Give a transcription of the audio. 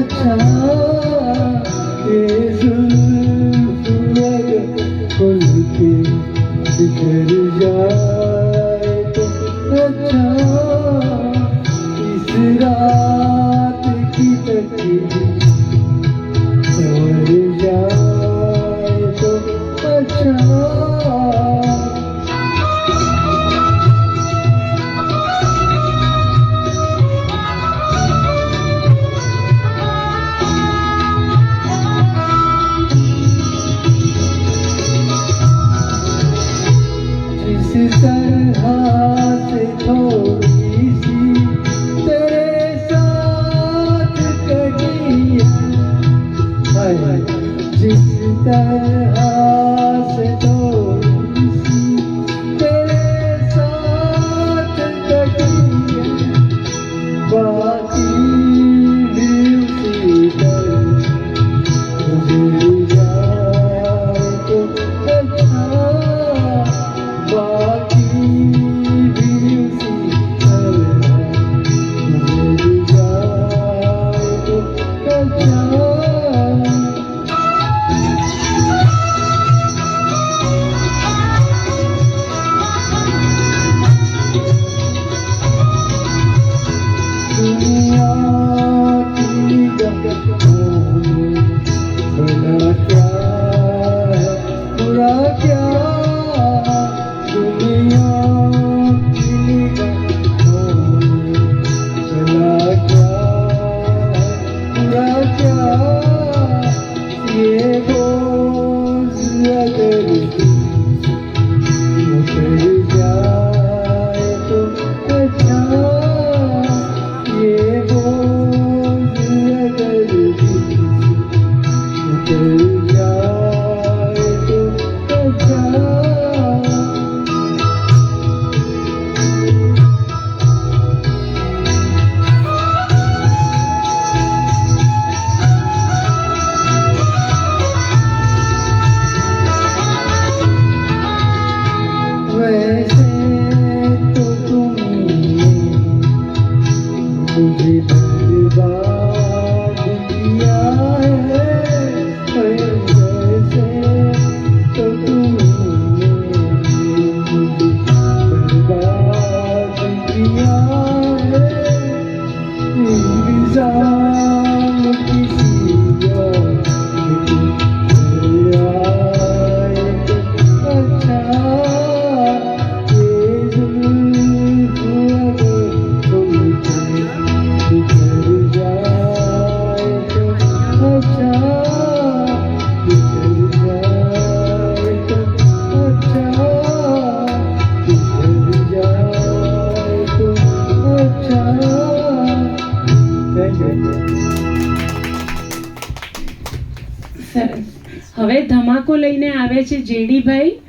अच्छा ये जुल्फ अगर खुल के बिखर जाए तो अच्छा इस रात की तकदीर संवर जाए तो अच्छा। जिस तरह से थोड़ी सी तेरे साथ कटी है, जिस तरह से थोड़ी सी तेरे साथ कटी है, बाकी भी उसी तरह गुजर जाए तो अच्छा। बाकी भी उसी तरह गुजर जाए तो अच्छा। दुनिया की गहराइयों में भला क्या है बुरा क्या, दुनिया की निगाहों में भला क्या है बुरा क्या, ये बोझ अगर उतर जाए तो अच्छा, ये बोझ अगर उतर जाए तो अच्छा। वैसे तो तुमने मुझे बर्बाद किया है, वैसे तो तुमने मुझे बर्बाद किया है। इंतज़ाम किसी और के आए तो अच्छा, ये जुल्फ अगर खुल के बिखर जाए तो अच्छा, बिखर जाए तो अच्छा, बिखर जाए तो अच्छा। Thank you. સરસ. હવે ધમાકો લઈને આવે છે જેડીભાઈ.